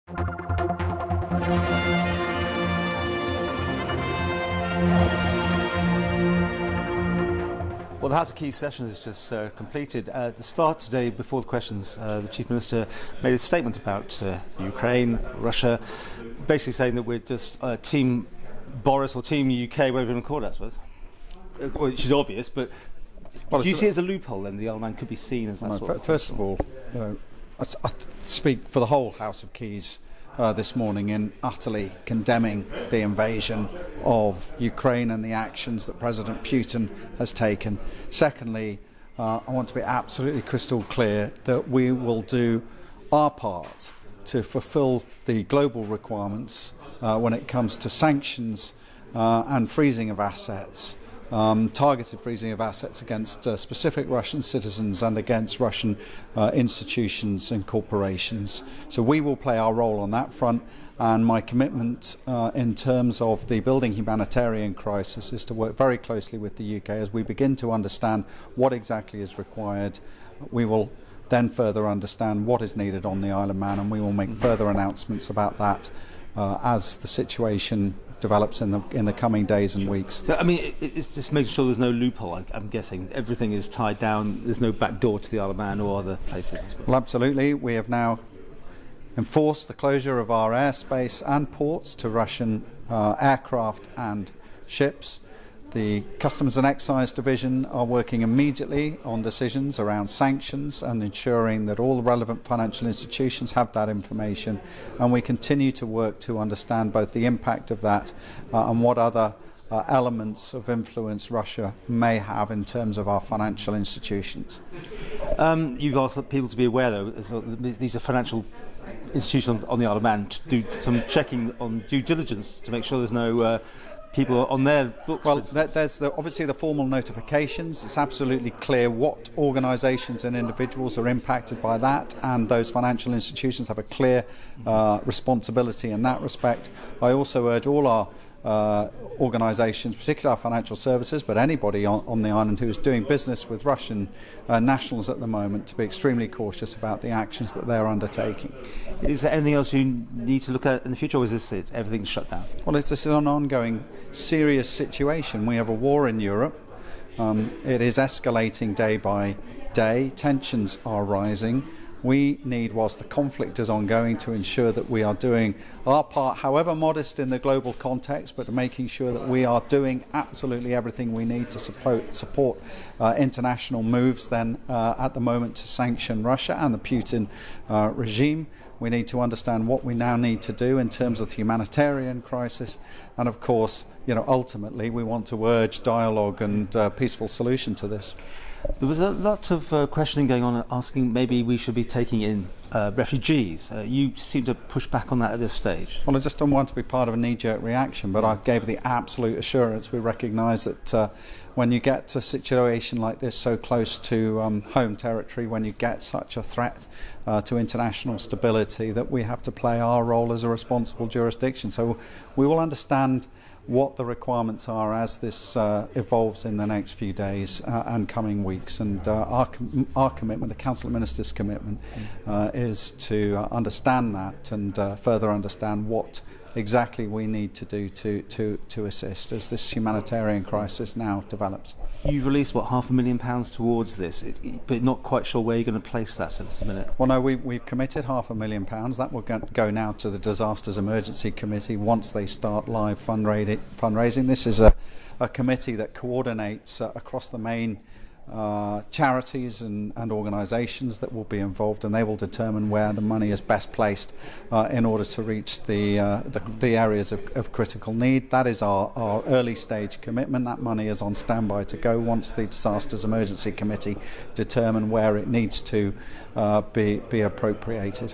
Well, the House of Keys session is just completed. At the start today, before the questions, the Chief Minister made a statement about Ukraine, Russia, basically saying that we're just Team Boris or Team UK, whatever you want to call it, I suppose. Which is obvious, but do you see it as a loophole then? The Isle of Man could be seen as that sort of... First of all, I speak for the whole House of Keys this morning in utterly condemning the invasion of Ukraine and the actions that President Putin has taken. Secondly, I want to be absolutely crystal clear that we will do our part to fulfill the global requirements when it comes to sanctions and freezing of assets. Targeted freezing of assets against specific Russian citizens and against Russian institutions and corporations. So we will play our role on that front, and my commitment in terms of the building humanitarian crisis is to work very closely with the UK as we begin to understand what exactly is required. We will then further understand what is needed on the Isle of Man, and we will make further announcements about that as the situation develops in the coming days and weeks. So, I mean, it's just making sure there's no loophole, I'm guessing. Everything is tied down, there's no back door to the Isle of Man or other places. Well, absolutely. We have now enforced the closure of our airspace and ports to Russian aircraft and ships. The Customs and Excise Division are working immediately on decisions around sanctions and ensuring that all the relevant financial institutions have that information, and we continue to work to understand both the impact of that and what other elements of influence Russia may have in terms of our financial institutions. You've asked people to be aware, though, these are financial institutions on the Isle of Man, to do some checking on due diligence to make sure there's no people on their books. Well, there's obviously the formal notifications. It's absolutely clear what organisations and individuals are impacted by that, and those financial institutions have a clear responsibility in that respect. I also urge all our organisations, particularly our financial services, but anybody on the island who is doing business with Russian nationals at the moment, to be extremely cautious about the actions that they're undertaking. Is there anything else you need to look at in the future, or is this it? Everything's shut down? Well, this is an ongoing serious situation. We have a war in Europe. It is escalating day by day. Tensions are rising. We need, whilst the conflict is ongoing, to ensure that we are doing our part, however modest in the global context, but making sure that we are doing absolutely everything we need to support international moves then at the moment to sanction Russia and the Putin regime. We need to understand what we now need to do in terms of the humanitarian crisis, and of course, ultimately we want to urge dialogue and peaceful solution to this. There was a lot of questioning going on, asking maybe we should be taking in refugees. You seem to push back on that at this stage. Well, I just don't want to be part of a knee-jerk reaction, but I gave the absolute assurance we recognise that when you get to a situation like this so close to home territory, when you get such a threat to international stability, that we have to play our role as a responsible jurisdiction. So we will understand what the requirements are as this evolves in the next few days and coming weeks. And our commitment, the Council of Ministers' commitment, is to understand that and further understand what exactly we need to do to assist as this humanitarian crisis now develops. You've released, what, £500,000 towards this, but not quite sure where you're going to place that at this minute. Well, no, we've committed £500,000. That will go now to the Disasters Emergency Committee once they start live fundraising. This is a committee that coordinates across the main charities and organisations that will be involved, and they will determine where the money is best placed in order to reach the areas of critical need. That is our early stage commitment. That money is on standby to go once the Disasters Emergency Committee determine where it needs to be appropriated.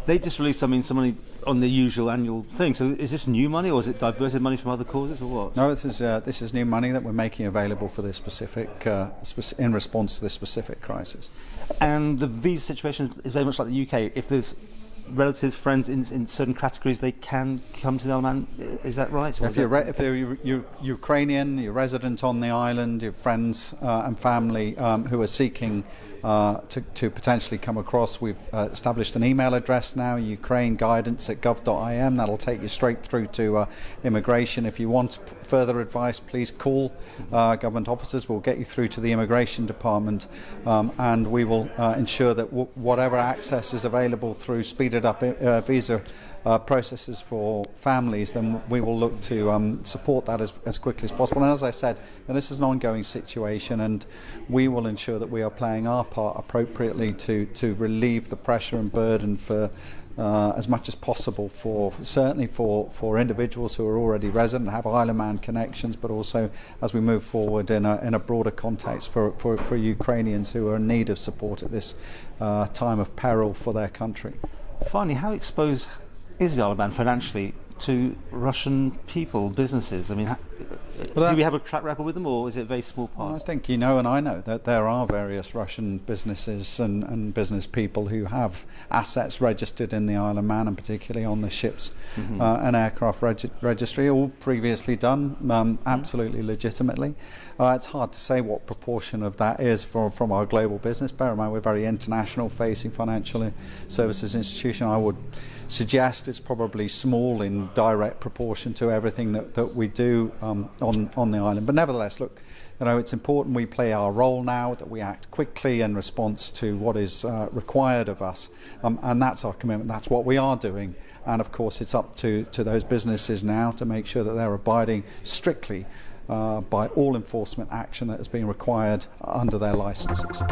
They just released some money on the usual annual thing. So is this new money, or is it diverted money from other causes, or what? No, this is new money that we're making available for this specific, in response to this specific crisis. And the visa situation is very much like the UK. If there's relatives, friends in certain categories, they can come to the Isle of Man. Is that right? If you're Ukrainian, you're resident on the island, your friends and family who are seeking to potentially come across, we've established an email address now, ukraineguidance@gov.im. That'll take you straight through to immigration. If you want further advice, please call government officers. We'll get you through to the immigration department, and we will ensure that whatever access is available through speeded up visa processes for families, then we will look to support that as quickly as possible. And as I said, this is an ongoing situation, and we will ensure that we are playing our part appropriately to relieve the pressure and burden for as much as possible, certainly for individuals who are already resident, have Isle of Man connections, but also as we move forward in a broader context for Ukrainians who are in need of support at this time of peril for their country. Finally, how exposed is the Isle of Man financially to Russian people, businesses? I mean, do we have a track record with them, or is it a very small part? Well, I think you know, and I know, that there are various Russian businesses and business people who have assets registered in the Isle of Man, and particularly on the ships and aircraft registry, all previously done absolutely legitimately. It's hard to say what proportion of that is from our global business. Bear in mind, we're a very international facing financial services institution. I would suggest it's probably small in direct proportion to everything that we do on the island. But nevertheless, look, it's important we play our role now, that we act quickly in response to what is required of us, and that's our commitment. That's what we are doing. And of course, it's up to those businesses now to make sure that they're abiding strictly by all enforcement action that is being required under their licences.